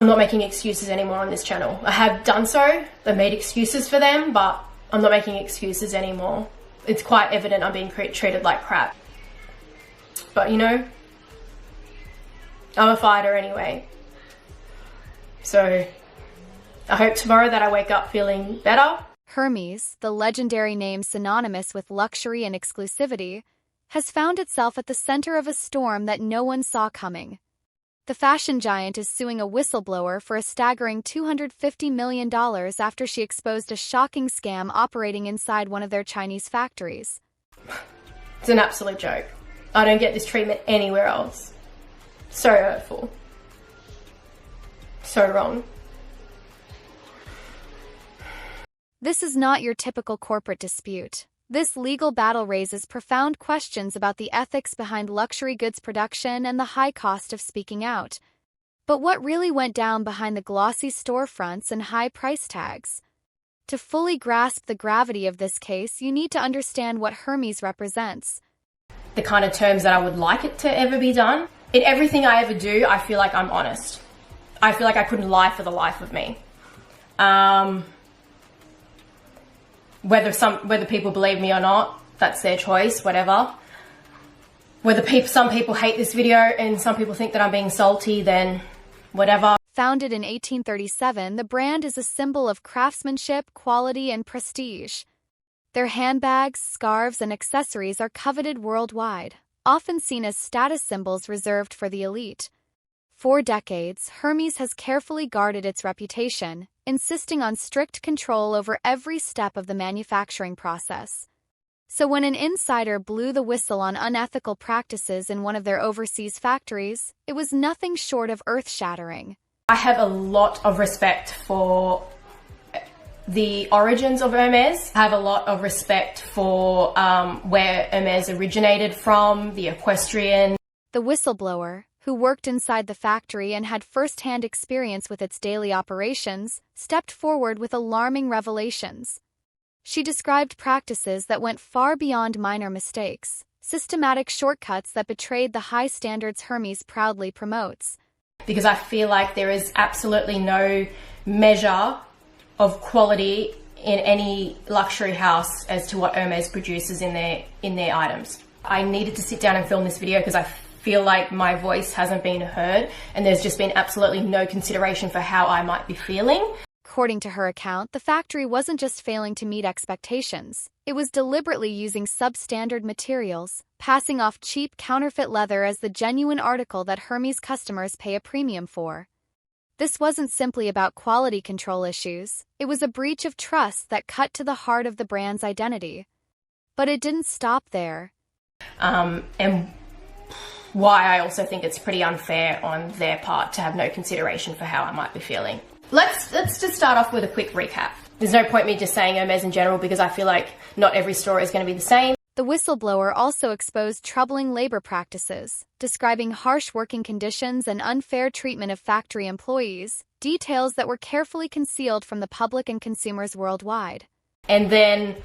I'm not making excuses anymore on this channel. I have done so. I've made excuses for them, but I'm not making excuses anymore. It's quite evident I'm being treated like crap. But you know, I'm a fighter anyway. So I hope tomorrow that I wake up feeling better. Hermes, the legendary name synonymous with luxury and exclusivity, has found itself at the center of a storm that no one saw coming. The fashion giant is suing a whistleblower for a staggering $250 million after she exposed a shocking scam operating inside one of their Chinese factories. It's an absolute joke. I don't get this treatment anywhere else. So hurtful. So wrong. This is not your typical corporate dispute. This legal battle raises profound questions about the ethics behind luxury goods production and the high cost of speaking out. But what really went down behind the glossy storefronts and high price tags? To fully grasp the gravity of this case, you need to understand what Hermes represents. The kind of terms that I would like it to ever be done. In everything I ever do, I feel like I'm honest. I feel like I couldn't lie for the life of me. Whether people believe me or not, that's their choice, whatever. Whether some people hate this video and some people think that I'm being salty, then whatever. Founded in 1837, the brand is a symbol of craftsmanship, quality, and prestige. Their handbags, scarves, and accessories are coveted worldwide, often seen as status symbols reserved for the elite. For decades, Hermes has carefully guarded its reputation, insisting on strict control over every step of the manufacturing process. So when an insider blew the whistle on unethical practices in one of their overseas factories, it was nothing short of earth-shattering. I have a lot of respect for the origins of Hermes. I have a lot of respect for where Hermes originated from, the equestrian. The whistleblower, who worked inside the factory and had first-hand experience with its daily operations, stepped forward with alarming revelations. She described practices that went far beyond minor mistakes, systematic shortcuts that betrayed the high standards Hermes proudly promotes. Because I feel like there is absolutely no measure of quality in any luxury house as to what Hermes produces in their items. I needed to sit down and film this video because I feel like my voice hasn't been heard and there's just been absolutely no consideration for how I might be feeling. According to her account, the factory wasn't just failing to meet expectations. It was deliberately using substandard materials, passing off cheap counterfeit leather as the genuine article that Hermes customers pay a premium for. This wasn't simply about quality control issues. It was a breach of trust that cut to the heart of the brand's identity. But it didn't stop there. And why I also think it's pretty unfair on their part to have no consideration for how I might be feeling. Let's just start off with a quick recap. There's no point me just saying Hermes in general because I feel like not every store is going to be the same. The whistleblower also exposed troubling labor practices, describing harsh working conditions and unfair treatment of factory employees, details that were carefully concealed from the public and consumers worldwide. And then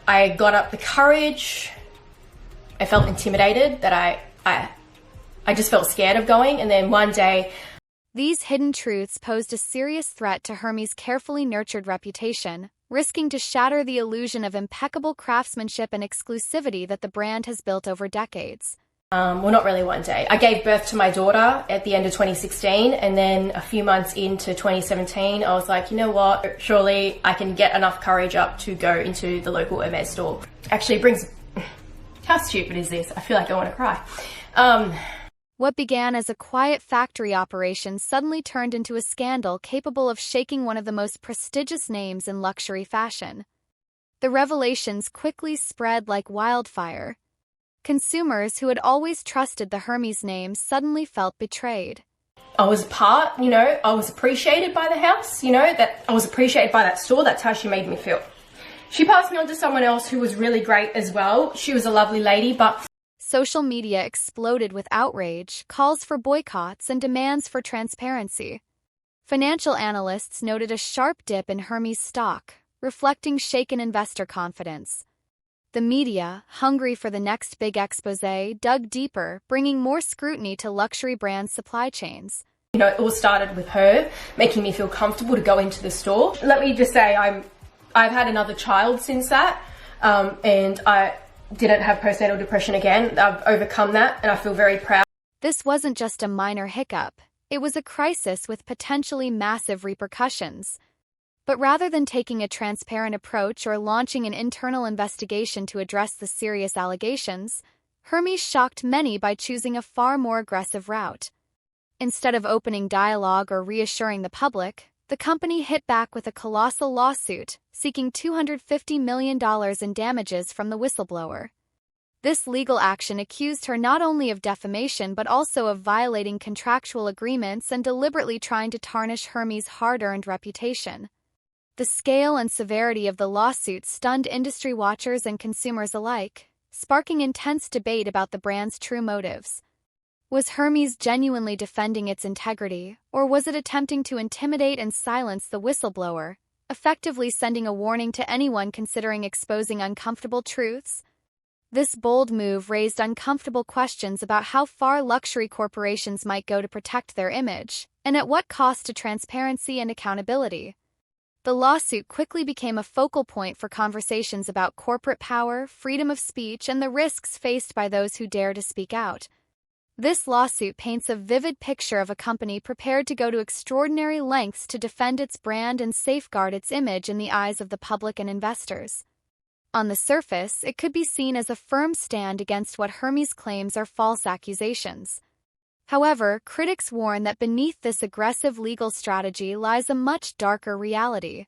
I got up the courage. I felt intimidated that I just felt scared of going, and then one day... These hidden truths posed a serious threat to Hermes' carefully nurtured reputation, risking to shatter the illusion of impeccable craftsmanship and exclusivity that the brand has built over decades. Well, not really one day. I gave birth to my daughter at the end of 2016, and then a few months into 2017, I was like, you know what? Surely I can get enough courage up to go into the local Hermes store. Actually, it brings... How stupid is this? I feel like I want to cry. What began as a quiet factory operation suddenly turned into a scandal capable of shaking one of the most prestigious names in luxury fashion. The revelations quickly spread like wildfire. Consumers who had always trusted the Hermes name suddenly felt betrayed. I was I was appreciated by the house, that I was appreciated by that store. That's how she made me feel. She passed me on to someone else who was really great as well. She was a lovely lady, but... Social media exploded with outrage, calls for boycotts, and demands for transparency. Financial analysts noted a sharp dip in Hermes stock, reflecting shaken investor confidence. The media, hungry for the next big exposé, dug deeper, bringing more scrutiny to luxury brands' supply chains. You know, it all started with her making me feel comfortable to go into the store. Let me just say I've had another child since that, and I didn't have postnatal depression again. I've overcome that, and I feel very proud. This wasn't just a minor hiccup. It was a crisis with potentially massive repercussions. But rather than taking a transparent approach or launching an internal investigation to address the serious allegations, Hermes shocked many by choosing a far more aggressive route. Instead of opening dialogue or reassuring the public, the company hit back with a colossal lawsuit, seeking $250 million in damages from the whistleblower. This legal action accused her not only of defamation but also of violating contractual agreements and deliberately trying to tarnish Hermes' hard-earned reputation. The scale and severity of the lawsuit stunned industry watchers and consumers alike, sparking intense debate about the brand's true motives. Was Hermes genuinely defending its integrity, or was it attempting to intimidate and silence the whistleblower, effectively sending a warning to anyone considering exposing uncomfortable truths? This bold move raised uncomfortable questions about how far luxury corporations might go to protect their image, and at what cost to transparency and accountability. The lawsuit quickly became a focal point for conversations about corporate power, freedom of speech, and the risks faced by those who dare to speak out. This lawsuit paints a vivid picture of a company prepared to go to extraordinary lengths to defend its brand and safeguard its image in the eyes of the public and investors. On the surface, it could be seen as a firm stand against what Hermes claims are false accusations. However, critics warn that beneath this aggressive legal strategy lies a much darker reality.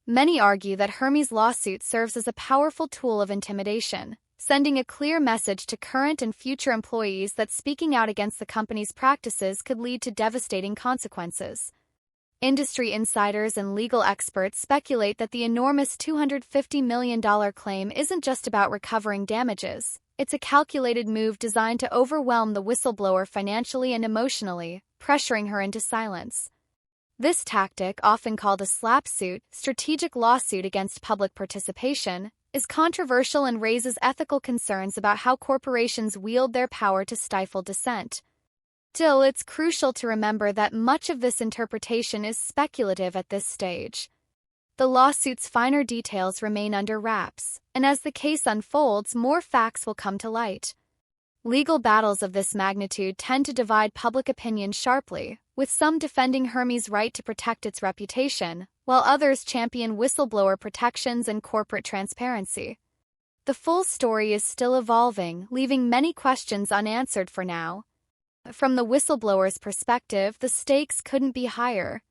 Many argue that Hermes' lawsuit serves as a powerful tool of intimidation, sending a clear message to current and future employees that speaking out against the company's practices could lead to devastating consequences. Industry insiders and legal experts speculate that the enormous $250 million claim isn't just about recovering damages. It's a calculated move designed to overwhelm the whistleblower financially and emotionally, pressuring her into silence. This tactic, often called a slap suit, strategic lawsuit against public participation, is controversial and raises ethical concerns about how corporations wield their power to stifle dissent. Still, it's crucial to remember that much of this interpretation is speculative at this stage. The lawsuit's finer details remain under wraps, and as the case unfolds, more facts will come to light. Legal battles of this magnitude tend to divide public opinion sharply, with some defending Hermes' right to protect its reputation, while others champion whistleblower protections and corporate transparency. The full story is still evolving, leaving many questions unanswered for now. From the whistleblower's perspective, the stakes couldn't be higher.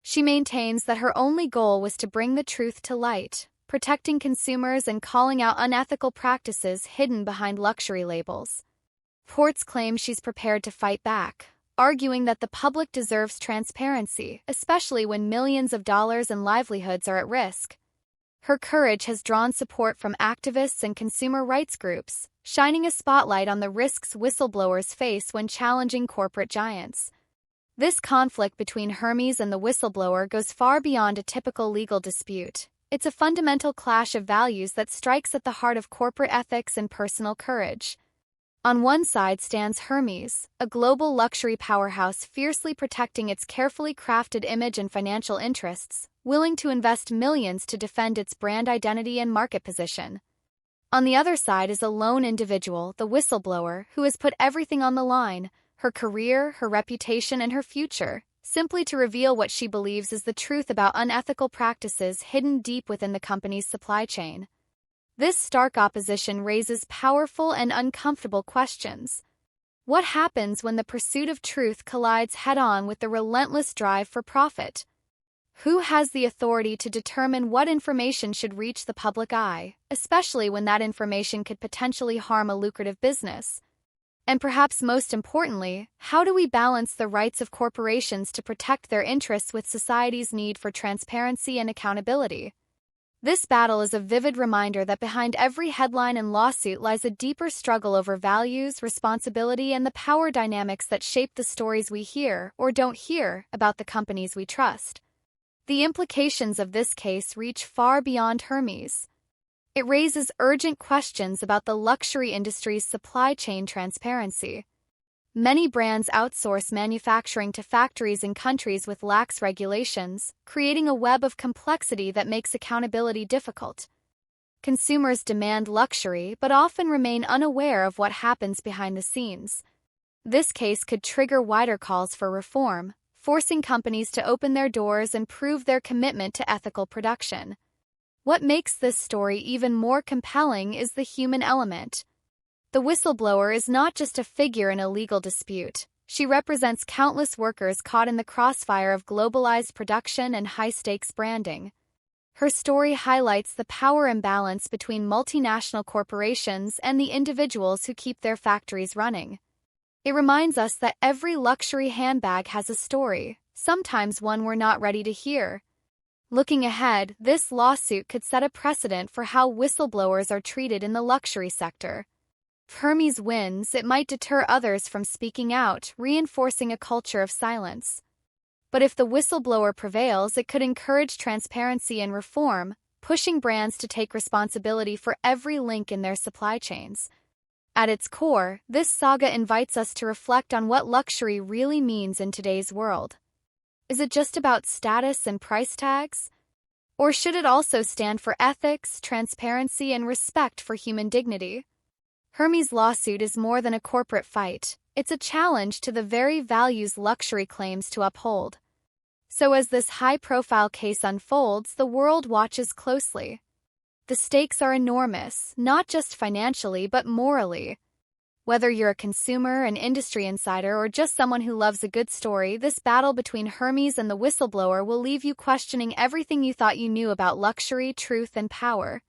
She maintains that her only goal was to bring the truth to light, protecting consumers and calling out unethical practices hidden behind luxury labels. Reports claim she's prepared to fight back, arguing that the public deserves transparency, especially when millions of dollars and livelihoods are at risk. Her courage has drawn support from activists and consumer rights groups, shining a spotlight on the risks whistleblowers face when challenging corporate giants. This conflict between Hermes and the whistleblower goes far beyond a typical legal dispute. It's a fundamental clash of values that strikes at the heart of corporate ethics and personal courage. On one side stands Hermes, a global luxury powerhouse fiercely protecting its carefully crafted image and financial interests, willing to invest millions to defend its brand identity and market position. On the other side is a lone individual, the whistleblower, who has put everything on the line, her career, her reputation, and her future, simply to reveal what she believes is the truth about unethical practices hidden deep within the company's supply chain. This stark opposition raises powerful and uncomfortable questions. What happens when the pursuit of truth collides head-on with the relentless drive for profit? Who has the authority to determine what information should reach the public eye, especially when that information could potentially harm a lucrative business? And perhaps most importantly, how do we balance the rights of corporations to protect their interests with society's need for transparency and accountability? This battle is a vivid reminder that behind every headline and lawsuit lies a deeper struggle over values, responsibility, and the power dynamics that shape the stories we hear or don't hear about the companies we trust. The implications of this case reach far beyond Hermes. It raises urgent questions about the luxury industry's supply chain transparency. Many brands outsource manufacturing to factories in countries with lax regulations, creating a web of complexity that makes accountability difficult. Consumers demand luxury but often remain unaware of what happens behind the scenes. This case could trigger wider calls for reform, forcing companies to open their doors and prove their commitment to ethical production. What makes this story even more compelling is the human element. The whistleblower is not just a figure in a legal dispute. She represents countless workers caught in the crossfire of globalized production and high-stakes branding. Her story highlights the power imbalance between multinational corporations and the individuals who keep their factories running. It reminds us that every luxury handbag has a story, sometimes one we're not ready to hear. Looking ahead, this lawsuit could set a precedent for how whistleblowers are treated in the luxury sector. If Hermes wins, it might deter others from speaking out, reinforcing a culture of silence. But if the whistleblower prevails, it could encourage transparency and reform, pushing brands to take responsibility for every link in their supply chains. At its core, this saga invites us to reflect on what luxury really means in today's world. Is it just about status and price tags? Or should it also stand for ethics, transparency, and respect for human dignity? Hermes' lawsuit is more than a corporate fight. It's a challenge to the very values luxury claims to uphold. So as this high-profile case unfolds, the world watches closely. The stakes are enormous, not just financially but morally. Whether you're a consumer, an industry insider, or just someone who loves a good story, this battle between Hermes and the whistleblower will leave you questioning everything you thought you knew about luxury, truth, and power.